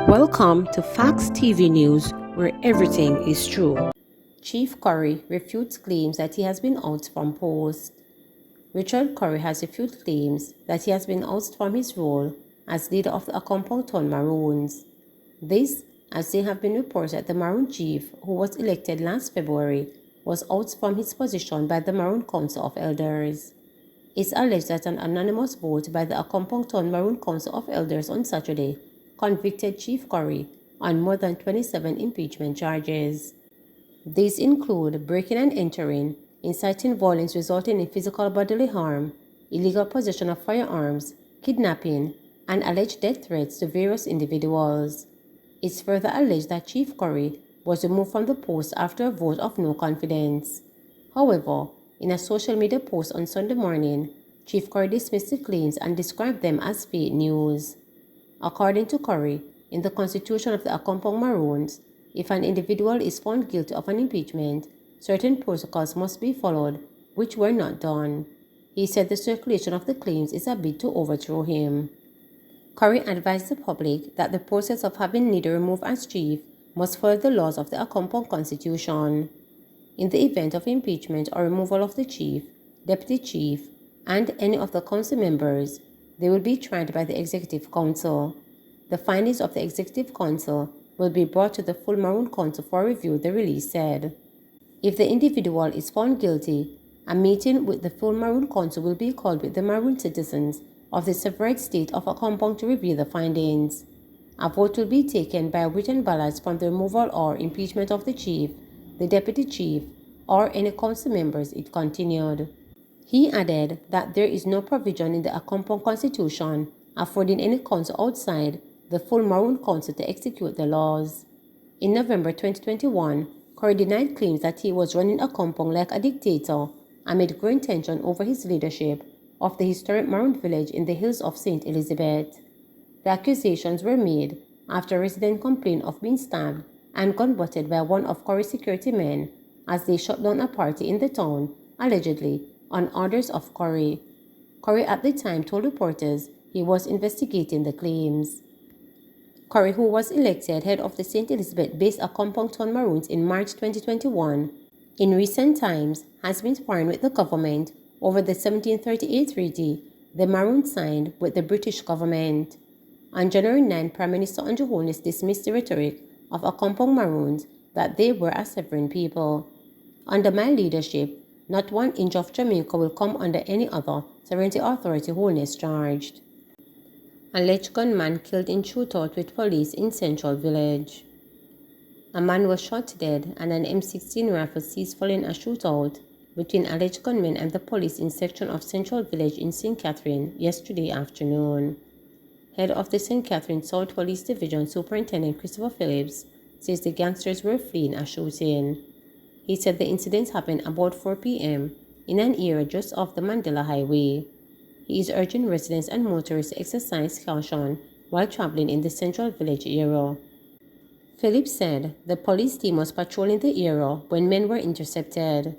Welcome to Facts TV News, where everything is true. Chief Curry refutes claims that he has been ousted from post. Richard Curry has refuted claims that he has been ousted from his role as leader of the Accompong Maroons. This, as they have been reported that the Maroon Chief, who was elected last February, was ousted from his position by the Maroon Council of Elders. It's alleged that an anonymous vote by the Accompong Maroon Council of Elders on Saturday convicted Chief Curry on more than 27 impeachment charges. These include breaking and entering, inciting violence resulting in physical bodily harm, illegal possession of firearms, kidnapping, and alleged death threats to various individuals. It's further alleged that Chief Curry was removed from the post after a vote of no confidence. However, in a social media post on Sunday morning, Chief Curry dismissed the claims and described them as fake news. According to Curry, in the constitution of the Accompong Maroons, if an individual is found guilty of an impeachment, certain protocols must be followed, which were not done. He said the circulation of the claims is a bid to overthrow him. Curry advised the public that the process of having leader removed as chief must follow the laws of the Accompong Constitution. In the event of impeachment or removal of the chief, deputy chief, and any of the council members, they will be tried by the Executive Council. The findings of the Executive Council will be brought to the full Maroon Council for review, the release said. If the individual is found guilty, a meeting with the full Maroon Council will be called with the Maroon citizens of the separate state of Accompong to review the findings. A vote will be taken by written ballots from the removal or impeachment of the chief, the deputy chief, or any council members, it continued. He added that there is no provision in the Accompong Constitution affording any council outside the full Maroon Council to execute the laws. In November 2021, Curry denied claims that he was running Accompong like a dictator amid growing tension over his leadership of the historic Maroon village in the hills of St. Elizabeth. The accusations were made after residents complained of being stabbed and gun-butted by one of Curry's security men as they shut down a party in the town, allegedly on orders of Curry. Curry at the time told reporters he was investigating the claims. Curry, who was elected head of the St. Elizabeth-based Accompong Maroons in March 2021, in recent times has been sparring with the government over the 1738 treaty the Maroons signed with the British government. On January 9, Prime Minister Andrew Holness dismissed the rhetoric of Accompong Maroons that they were a sovereign people. Under my leadership, not 1 inch of Jamaica will come under any other sovereignty authority, Holness charged. Alleged gunman killed in shootout with police in Central Village. A man was shot dead and an M16 rifle seized following a shootout between alleged gunmen and the police in section of Central Village in St. Catherine yesterday afternoon. Head of the St. Catherine South Police Division Superintendent Christopher Phillips says the gangsters were fleeing a shooting. He said the incident happened about 4 p.m. in an area just off the Mandela Highway. He is urging residents and motorists to exercise caution while traveling in the Central Village area. Phillips said the police team was patrolling the area when men were intercepted.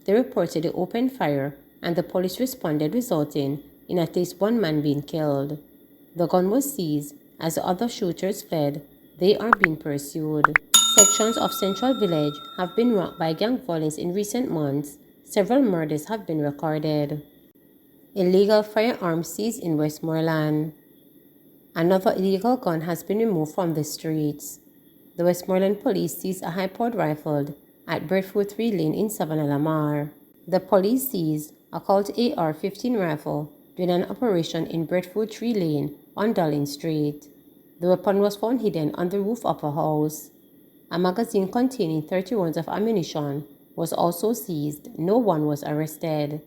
They reported they opened fire and the police responded, resulting in at least 1 man being killed. The gun was seized as the other shooters fled. They are being pursued. Sections of Central Village have been rocked by gang violence in recent months. Several murders have been recorded. Illegal firearms seized in Westmoreland. Another illegal gun has been removed from the streets. The Westmoreland police seized a high-powered rifle at Breadfruit 3 Lane in Savannah Lamar. The police seized a Colt AR-15 rifle during an operation in Breadfruit 3 Lane on Darling Street. The weapon was found hidden on the roof of a house. A magazine containing 30 rounds of ammunition was also seized. No one was arrested.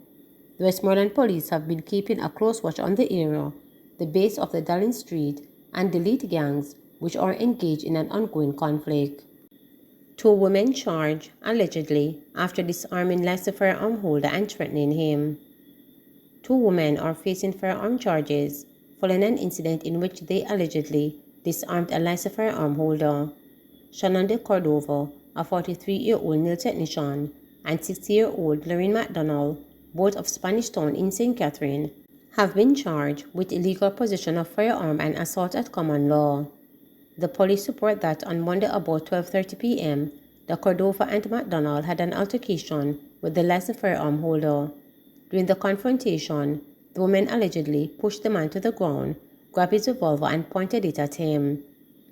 The Westmoreland police have been keeping a close watch on the area, the base of the Darling Street, and the lead gangs, which are engaged in an ongoing conflict. 2 women charged, allegedly, after disarming licensed firearm holder and threatening him. 2 women are facing firearm charges following an incident in which they allegedly disarmed a licensed firearm holder. Shannon de Cordova, a 43-year-old nail technician, and 60-year-old Lorraine McDonald, both of Spanish Town in St. Catherine, have been charged with illegal possession of firearm and assault at common law. The police report that on Monday about 12:30 p.m., the Cordova and McDonald had an altercation with the licensed firearm holder. During the confrontation, the woman allegedly pushed the man to the ground, grabbed his revolver and pointed it at him.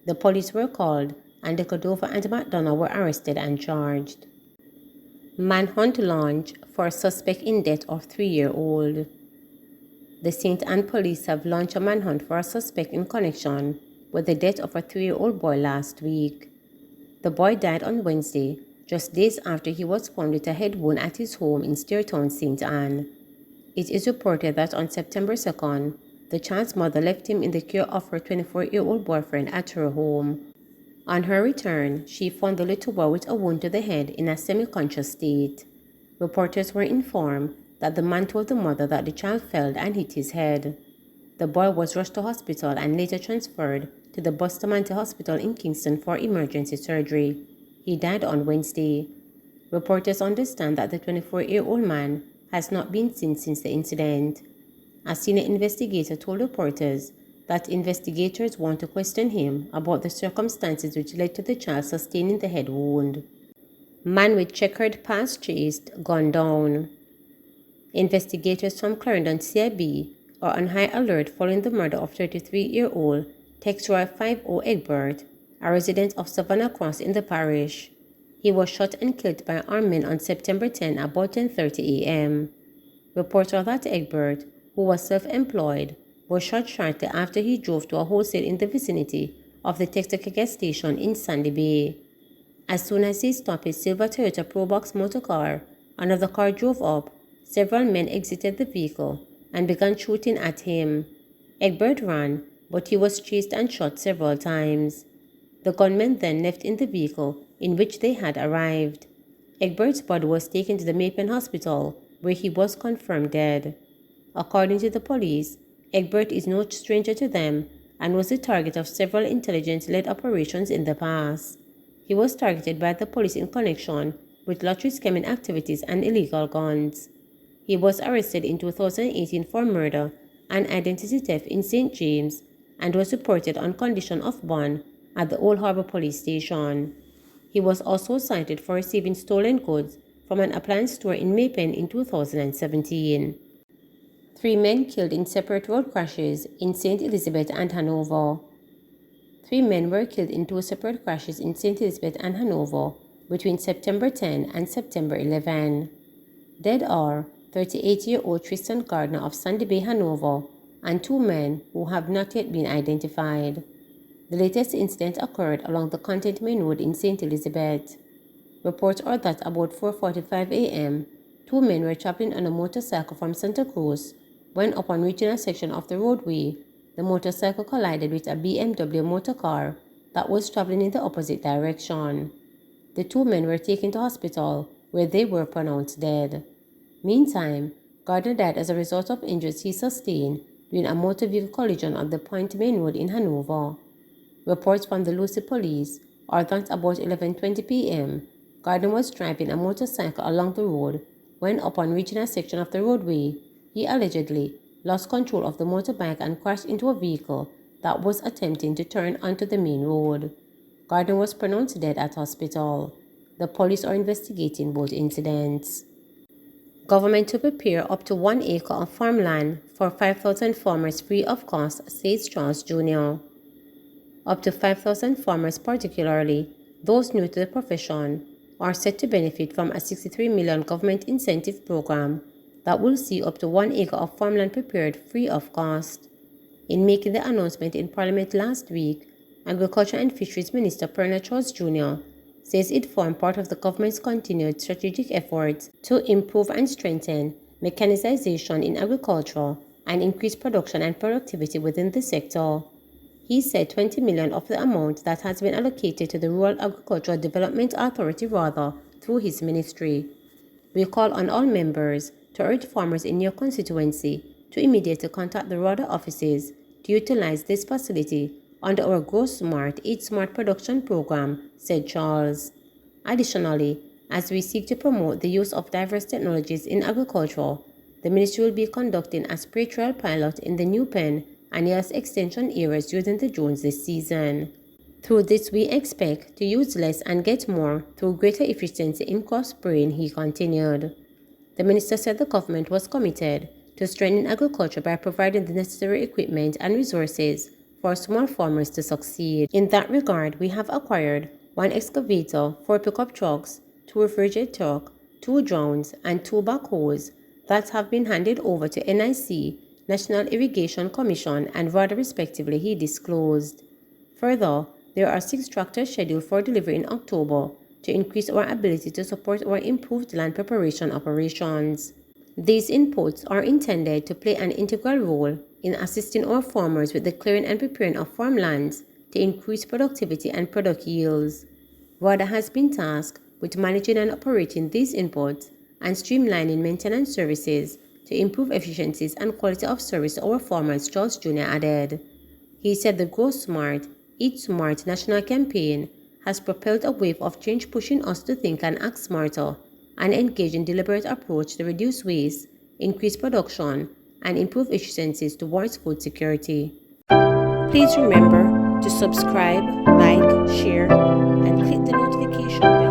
The police were called and the Cordova and McDonald were arrested and charged. Manhunt launched for a suspect in death of 3-year-old. The St. Anne police have launched a manhunt for a suspect in connection with the death of a 3-year-old boy last week. The boy died on Wednesday, just days after he was found with a head wound at his home in Steertown, St. Anne. It is reported that on September 2nd, the child's mother left him in the care of her 24-year-old boyfriend at her home. On her return, she found the little boy with a wound to the head in a semi-conscious state. Reporters were informed that the man told the mother that the child fell and hit his head. The boy was rushed to hospital and later transferred to the Bustamante Hospital in Kingston for emergency surgery. He died on Wednesday. Reporters understand that the 24-year-old man has not been seen since the incident. A senior investigator told reporters that investigators want to question him about the circumstances which led to the child sustaining the head wound. Man with checkered past chased, gunned down. Investigators from Clarendon CIB are on high alert following the murder of 33-year-old Texroy 50 Egbert, a resident of Savannah Cross in the parish. He was shot and killed by armed men on September 10 about 10:30 a.m. Reports are that Egbert, who was self-employed, was shot shortly after he drove to a wholesale in the vicinity of the Texaco gas station in Sandy Bay. As soon as he stopped his silver Toyota Probox motorcar, another car drove up. Several men exited the vehicle and began shooting at him. Egbert ran, but he was chased and shot several times. The gunmen then left in the vehicle in which they had arrived. Egbert's body was taken to the Mapen Hospital, where he was confirmed dead. According to the police, Egbert is no stranger to them and was the target of several intelligence-led operations in the past. He was targeted by the police in connection with lottery scamming activities and illegal guns. He was arrested in 2018 for murder and identity theft in St. James and was reported on condition of bond at the Old Harbour Police Station. He was also cited for receiving stolen goods from an appliance store in Mapen in 2017. 3 men killed in separate road crashes in St. Elizabeth and Hanover. 3 men were killed in 2 separate crashes in St. Elizabeth and Hanover between September 10 and September 11. Dead are 38-year-old Tristan Gardner of Sandy Bay, Hanover, and 2 men who have not yet been identified. The latest incident occurred along the Content Main Road in St. Elizabeth. Reports are that about 4:45 a.m., 2 men were traveling on a motorcycle from Santa Cruz when, upon reaching a section of the roadway, the motorcycle collided with a BMW motor car that was traveling in the opposite direction. The 2 men were taken to hospital, where they were pronounced dead. Meantime, Gardner died as a result of injuries he sustained during a motor vehicle collision on the Point Main Road in Hanover. Reports from the Lucy police are that about 11:20 p.m., Gardner was driving a motorcycle along the road when, upon reaching a section of the roadway, he allegedly lost control of the motorbike and crashed into a vehicle that was attempting to turn onto the main road. Gardner was pronounced dead at hospital. The police are investigating both incidents. Government to prepare up to 1 acre of farmland for 5,000 farmers free of cost, says Charles Jr. Up to 5,000 farmers, particularly those new to the profession, are set to benefit from a $63 million government incentive program that will see up to 1 acre of farmland prepared free of cost. In making the announcement in Parliament last week, Agriculture and Fisheries Minister Perna Charles Jr. says it formed part of the government's continued strategic efforts to improve and strengthen mechanization in agriculture and increase production and productivity within the sector. He said 20 million of the amount that has been allocated to the Rural Agricultural Development Authority through his ministry. We call on all members to urge farmers in your constituency to immediately contact the RADA offices to utilize this facility under our Grow Smart, Eat Smart production program, said Charles. Additionally, as we seek to promote the use of diverse technologies in agriculture, the ministry will be conducting a spray trial pilot in the New Pen and Yales Extension areas using the drones this season. Through this, we expect to use less and get more through greater efficiency in crop spraying, he continued. The minister said the government was committed to strengthening agriculture by providing the necessary equipment and resources for small farmers to succeed. In that regard, we have acquired 1 excavator, 4 pickup trucks, 2 refrigerated trucks, 2 drones, and 2 backhoes that have been handed over to NIC, National Irrigation Commission, and RADA respectively, he disclosed. Further, there are 6 tractors scheduled for delivery in October to increase our ability to support our improved land preparation operations. These inputs are intended to play an integral role in assisting our farmers with the clearing and preparing of farmlands to increase productivity and product yields. RADA has been tasked with managing and operating these inputs and streamlining maintenance services to improve efficiencies and quality of service to our farmers, Charles Jr. added. He said the Grow Smart, Eat Smart national campaign has propelled a wave of change, pushing us to think and act smarter and engage in deliberate approach to reduce waste, increase production, and improve efficiencies towards food security. Please remember to subscribe, like, share, and click the notification bell